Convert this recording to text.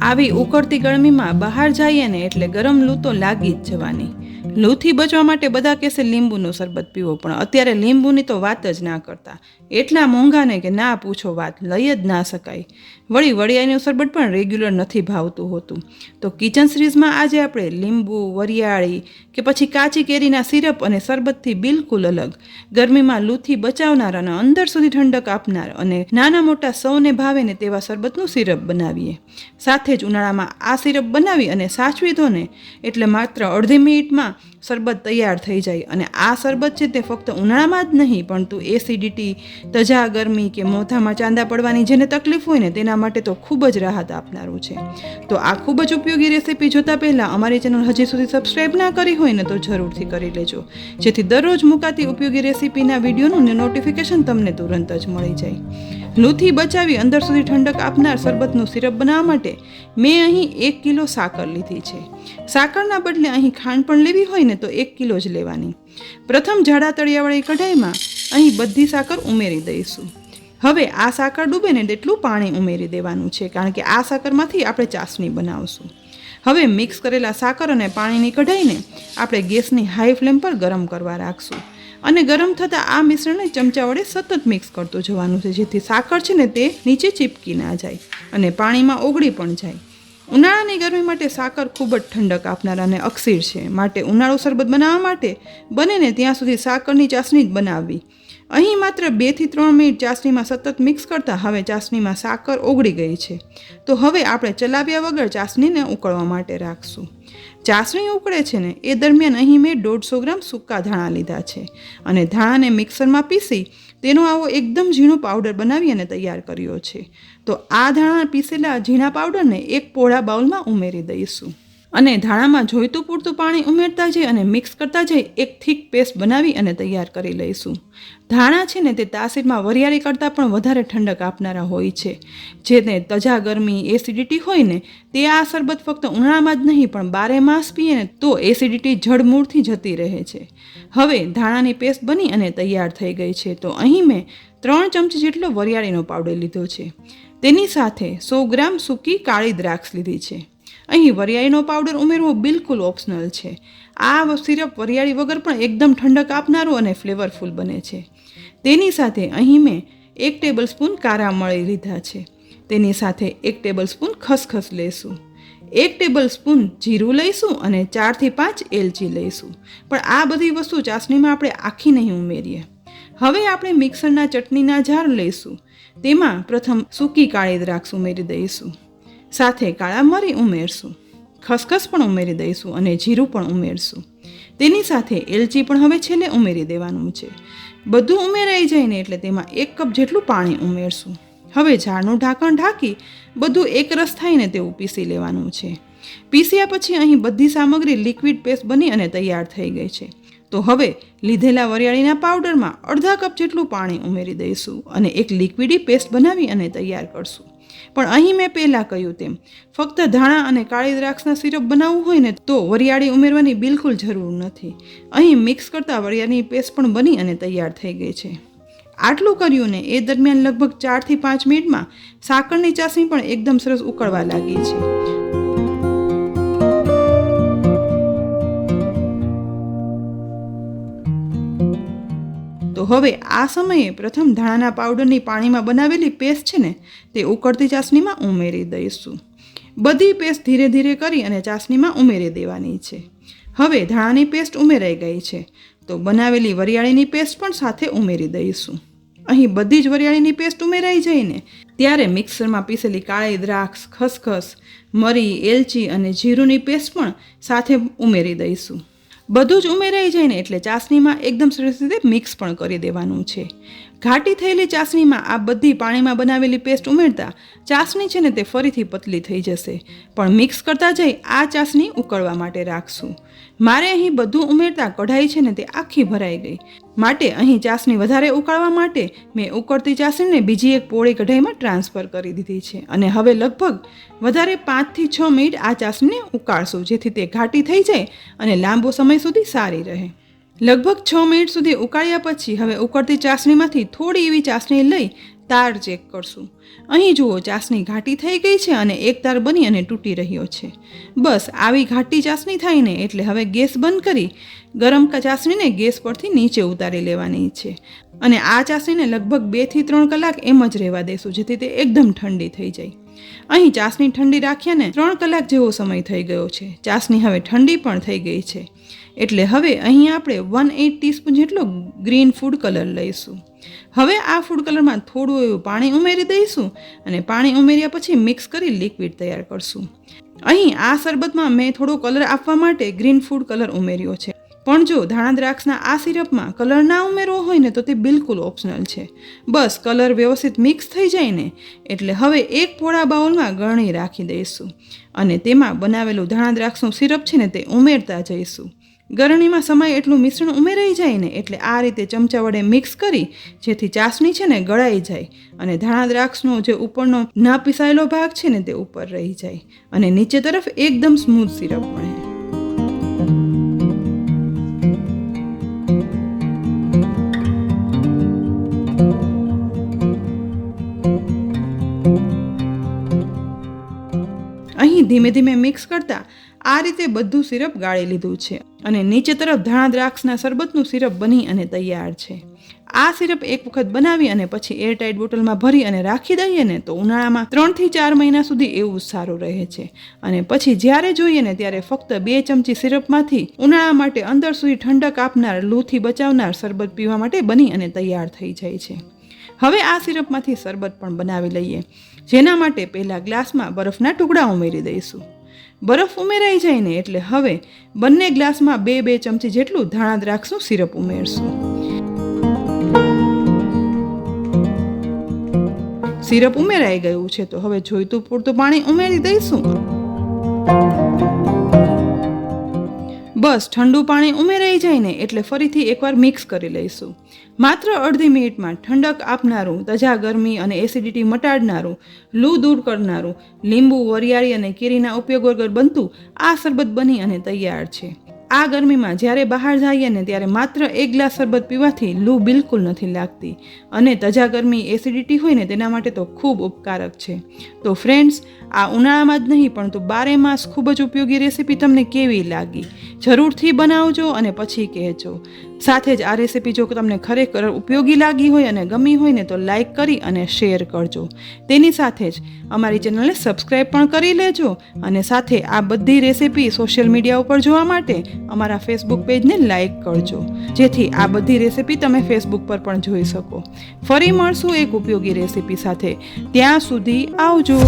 આવી ઉકળતી ગરમીમાં બહાર જઈએ ને એટલે ગરમ લૂ તો લાગી જ જવાની. લૂથી બચવા માટે બધા કહેશે લીંબુનો શરબત પીવો, પણ અત્યારે લીંબુની તો વાત જ ના કરતા. એટલા મોંઘા ને કે ના પૂછો વાત, લઈ જ ના શકાય. વળી વરિયાળીનું શરબત પણ રેગ્યુલર નથી ભાવતું હોતું. તો કિચન સિરીઝમાં આજે આપણે લીંબુ, વરિયાળી કે પછી કાચી કેરીના સિરપ અને શરબતથી બિલકુલ અલગ, ગરમીમાં લૂથી બચાવનાર અને અંદર સુધી ઠંડક આપનાર અને નાના મોટા સૌને ભાવે ને તેવા શરબતનું સિરપ બનાવીએ. સાથે જ ઉનાળામાં આ સિરપ બનાવી અને સાચવી દો ને એટલે માત્ર અડધી મિનિટમાં શરબત તૈયાર થઈ જાય. અને આ શરબત છે તે ફક્ત ઉનાળામાં જ નહીં, પરંતુ એસિડિટી, તજા ગરમી કે મોઢામાં ચાંદા પડવાની જેને તકલીફ હોય ને તેના માટે તો ખૂબ જ રાહત આપનારું છે. તો આ ખૂબ જ ઉપયોગી રેસીપી જોતા પહેલાં અમારી ચેનલ હજી સુધી સબસ્ક્રાઈબ ના કરી હોય ને તો જરૂરથી કરી લેજો, જેથી દરરોજ મુકાતી ઉપયોગી રેસીપીના વિડીયોનું નોટિફિકેશન તમને તુરંત જ મળી જાય. લૂથી બચાવી અંદર સુધી ઠંડક આપનાર શરબતનું સિરપ બનાવવા માટે મેં અહીં 1 કિલો સાકર લીધી છે. સાકરના બદલે અહીં ખાંડ પણ લેવી હોય ને તો 1 કિલો જ લેવાની. પ્રથમ જાડા તળિયાવાળી કઢાઈમાં અહીં બધી સાકર ઉમેરી દઈશું. હવે આ સાકર ડૂબે ને તેટલું પાણી ઉમેરી દેવાનું છે, કારણ કે આ સાકરમાંથી આપણે ચાસણી બનાવશું. હવે મિક્સ કરેલા સાકર અને પાણીની કઢાઈને આપણે ગેસની હાઈ ફ્લેમ પર ગરમ કરવા રાખશું. અને ગરમ થતાં આ મિશ્રણને ચમચા વડે સતત મિક્સ કરતું જવાનું છે, જેથી સાકર છે ને તે નીચે ચીપકી ના જાય અને પાણીમાં ઓગળી પણ જાય. ઉનાળાની ગરમી માટે સાકર ખૂબ જ ઠંડક આપનાર અને અક્ષીર છે, માટે ઉનાળુ શરબત બનાવવા માટે બને ને ત્યાં સુધી સાકરની ચાસણી જ બનાવવી. અહીં માત્ર 2 થી 3 મિનિટ ચાસણીમાં સતત મિક્સ કરતાં હવે ચાસણીમાં સાકર ઓગળી ગઈ છે. તો હવે આપણે ચલાવ્યા વગર ચાસણીને ઉકળવા માટે રાખશું. ચાસણી ઉકળે છે ને એ દરમિયાન અહીં મેં 150 ગ્રામ સૂકા ધાણા લીધા છે અને ધાણાને મિક્સરમાં પીસી તેનો આવો એકદમ ઝીણો પાવડર બનાવી અને તૈયાર કર્યો છે. તો આ ધાણા પીસેલા ઝીણા પાવડરને એક પોળા બાઉલમાં ઉમેરી દઈશું અને ધાણામાં જોઈતું પૂરતું પાણી ઉમેરતા જઈ અને મિક્સ કરતા જઈ એક થીક પેસ્ટ બનાવી અને તૈયાર કરી લઈશું. ધાણા છે ને તે તાસીરમાં વરિયાળી કરતાં પણ વધારે ઠંડક આપનારા હોય છે. જેને તજા ગરમી, એસિડિટી હોય ને તે આ શરબત ફક્ત ઉનાળામાં જ નહીં પણ 12 માસ પીએ ને તો એસિડિટી જડમૂળથી જતી રહે છે. હવે ધાણાની પેસ્ટ બની અને તૈયાર થઈ ગઈ છે. તો અહીં મેં 3 ચમચી જેટલો વરિયાળીનો પાવડર લીધો છે. તેની સાથે 100 ગ્રામ સૂકી કાળી દ્રાક્ષ લીધી છે. અહીં વરિયાળીનો પાવડર ઉમેરવો બિલકુલ ઓપ્શનલ છે. આ સિરપ વરિયાળી વગર પણ એકદમ ઠંડક આપનારું અને ફ્લેવરફુલ બને છે. તેની સાથે અહીં મેં 1 ટેબલ સ્પૂન કારા મરી લીધા છે. તેની સાથે 1 ટેબલ સ્પૂન ખસખસ લઈશું, 1 ટેબલ સ્પૂન જીરું લઈશું અને 4 થી 5 એલચી લઈશું. પણ આ બધી વસ્તુ ચાસણીમાં આપણે આખી નહીં ઉમેરીએ. હવે આપણે મિક્સરના ચટણીના જાર લઈશું. તેમાં પ્રથમ સૂકી કાળી દ્રાક્ષ ઉમેરી દઈશું, સાથે કાળા મરી ઉમેરશું, ખસખસ પણ ઉમેરી દઈશું અને જીરું પણ ઉમેરશું. તેની સાથે એલચી પણ હવે છેલ્લે ઉમેરી દેવાનું છે. બધું ઉમેરાઈ જાય ને એટલે તેમાં 1 કપ જેટલું પાણી ઉમેરશું. હવે જારનું ઢાંકણ ઢાંકી બધું એકરસ થાય ને તેવું પીસી લેવાનું છે. પીસ્યા પછી અહીં બધી સામગ્રી લિક્વિડ પેસ્ટ બની અને તૈયાર થઈ ગઈ છે. તો હવે લીધેલા વરિયાળીના પાવડરમાં અડધા કપ જેટલું પાણી ઉમેરી દઈશું અને એક લિક્વિડી પેસ્ટ બનાવી અને તૈયાર કરશું. પણ અહીં મેં પહેલાં કહ્યું તેમ ફક્ત ધાણા અને કાળી દ્રાક્ષના સિરપ બનાવવું હોય ને તો વરિયાળી ઉમેરવાની બિલકુલ જરૂર નથી. અહીં મિક્સ કરતાં વરિયાળીની પેસ્ટ પણ બની અને તૈયાર થઈ ગઈ છે. આટલું કર્યું ને એ દરમિયાન લગભગ 4 થી 5 મિનિટમાં સાકરની ચાસણી પણ એકદમ સરસ ઉકળવા લાગી છે. તો હવે આ સમયે પ્રથમ ધાણાના પાવડરની પાણીમાં બનાવેલી પેસ્ટ છે ને તે ઉકળતી ચાસણીમાં ઉમેરી દઈશું. બધી પેસ્ટ ધીરે ધીરે કરી અને ચાસણીમાં ઉમેરી દેવાની છે. હવે ધાણાની પેસ્ટ ઉમેરાઈ ગઈ છે તો બનાવેલી વરિયાળીની પેસ્ટ પણ સાથે ઉમેરી દઈશું. અહીં બધી જ વરિયાળીની પેસ્ટ ઉમેરાઈ જઈને ત્યારે મિક્સરમાં પીસેલી કાળી દ્રાક્ષ, ખસખસ, મરી, એલચી અને જીરુંની પેસ્ટ પણ સાથે ઉમેરી દઈશું. બધું જ ઉમેરાઈ જાય ને એટલે ચાસણીમાં એકદમ સરસ રીતે મિક્સ પણ કરી દેવાનું છે. ઘાટી થયેલી ચાસણીમાં આ બધી પાણીમાં બનાવેલી પેસ્ટ ઉમેરતા ચાસણી છે ને તે ફરીથી પતલી થઈ જશે. પણ મિક્સ કરતા જઈ આ ચાસણી ઉકળવા માટે રાખશું. મારે અહીં બધું ઉમેરતા કઢાઈ છે ને તે આખી ભરાઈ ગઈ, માટે અહીં ચાસણી વધારે ઉકાળવા માટે મેં ઉકળતી ચાસણીને બીજી એક પોળી કઢાઈમાં ટ્રાન્સફર કરી દીધી છે અને હવે લગભગ વધારે 5 થી 6 મિનિટ આ ચાસણીને ઉકાળશું, જેથી તે ઘાટી થઈ જાય અને લાંબો સમય સુધી સારી રહે. લગભગ 6 મિનિટ સુધી ઉકાળ્યા પછી હવે ઉકળતી ચાસણીમાંથી થોડી એવી ચાસણી લઈ તાર ચેક કરશું. અહીં જુઓ ચાસણી ઘાટી થઈ ગઈ છે અને એક તાર બની અને તૂટી રહ્યો છે. બસ આવી ઘાટી ચાસણી થાય ને એટલે હવે ગેસ બંધ કરી ગરમ ચાસણીને ગેસ પરથી નીચે ઉતારી લેવાની છે અને આ ચાસણીને લગભગ 2 થી 3 કલાક એમ જ રહેવા દેશું જેથી તે એકદમ ઠંડી થઈ જાય. અહીં ચાસણી ઠંડી રાખ્યાને 3 કલાક જેવો સમય થઈ ગયો છે. ચાસણી હવે ઠંડી પણ થઈ ગઈ છે એટલે હવે અહીં આપણે 1/8 ટીસ્પૂન જેટલો ગ્રીન ફૂડ કલર લઈશું. હવે આ ફૂડ કલરમાં થોડું એવું પાણી ઉમેરી દઈશું અને પાણી ઉમેર્યા પછી મિક્સ કરી લિક્વિડ તૈયાર કરશું. અહીં આ શરબતમાં મેં થોડો કલર આપવા માટે ગ્રીન ફૂડ કલર ઉમેર્યો છે, પણ જો ધાણા દ્રાક્ષના આ સિરપમાં કલર ના ઉમેરવો હોય ને તો તે બિલકુલ ઓપ્શનલ છે. બસ કલર વ્યવસ્થિત મિક્સ થઈ જાય ને એટલે હવે એક પોળા બાઉલમાં ગળણી રાખી દઈશું અને તેમાં બનાવેલું ધાણા દ્રાક્ષનું સિરપ છે ને તે ઉમેરતા જઈશું. ગરણીમાં સમાય એટલું મિશ્રણ ઉમેરાઈ જાય ને એટલે આ રીતે ચમચા વડે મિક્સ કરી જેથી ચાસણી છે ને ગળાઈ જાય અને ધાણા દ્રાક્ષનો જે ઉપરનો ના પીસાયેલો ભાગ છે ને તે ઉપર રહી જાય અને નીચે તરફ એકદમ સ્મૂથ સિરપ બને. અહીં ધીમે ધીમે મિક્સ કરતા આ રીતે બધું સિરપ ગાળી લીધું છે અને નીચે તરફ ધાણા દ્રાક્ષના શરબતનું સિરપ બની અને તૈયાર છે. આ સિરપ એક વખત બનાવી અને પછી એરટાઇટ બોટલમાં ભરી અને રાખી દઈએ ને તો ઉનાળામાં 3 થી 4 મહિના સુધી એવું સારું રહે છે અને પછી જ્યારે જોઈએ ને ત્યારે ફક્ત 2 ચમચી સિરપમાંથી ઉનાળા માટે અંદર સુધી ઠંડક આપનાર, લૂથી બચાવનાર શરબત પીવા માટે બની અને તૈયાર થઈ જાય છે. હવે આ સિરપમાંથી શરબત પણ બનાવી લઈએ, જેના માટે પહેલા ગ્લાસમાં બરફના ટુકડા ઉમેરી દઈશું. બરફ ઉમેરાઈ જાય ને એટલે હવે બંને ગ્લાસમાં 2 ચમચી જેટલું ધાણા દ્રાક્ષનું સિરપ ઉમેરશું. સિરપ ઉમેરાઈ ગયું છે તો હવે જોઈતું પૂરતું પાણી ઉમેરી દઈશું. બસ ઠંડુ પાણી ઉમેરાઈ જાય ને એટલે ફરીથી એકવાર મિક્સ કરી લઈશું. માત્ર અડધી મિનિટમાં ઠંડક આપનારું, તજા ગરમી અને એસિડિટી મટાડનારું, લૂ દૂર કરનારું, લીંબુ, વરિયાળી અને કેરીના ઉપયોગ વગર બનતું આ શરબત બની અને તૈયાર છે. આ ગરમીમાં જ્યારે બહાર જઈએ ને ત્યારે માત્ર 1 ગ્લાસ શરબત પીવાથી લૂ બિલકુલ નથી લાગતી અને તજા ગરમી, એસિડિટી હોય ને તેના માટે તો ખૂબ ઉપકારક છે. તો ફ્રેન્ડ્સ, આ ઉનાળામાં જ નહીં પરંતુ 12 માસ ખૂબ જ ઉપયોગી રેસીપી તમને કેવી લાગી જરૂરથી બનાવજો અને પછી કહેજો. સાથે જ આ રેસીપી જો તમને ખરેખર ઉપયોગી લાગી હોય અને ગમી હોય ને તો લાઈક કરી અને શેર કરજો. તેની સાથે જ અમારી ચેનલને સબસ્ક્રાઈબ પણ કરી લેજો અને સાથે આ બધી રેસીપી સોશિયલ મીડિયા ઉપર જોવા માટે અમારા ફેસબુક પેજને લાઈક કરજો જેથી આ બધી રેસીપી તમે ફેસબુક પર પણ જોઈ શકો. ફરી મળશું એક ઉપયોગી રેસીપી સાથે. ત્યાં સુધી આવજો.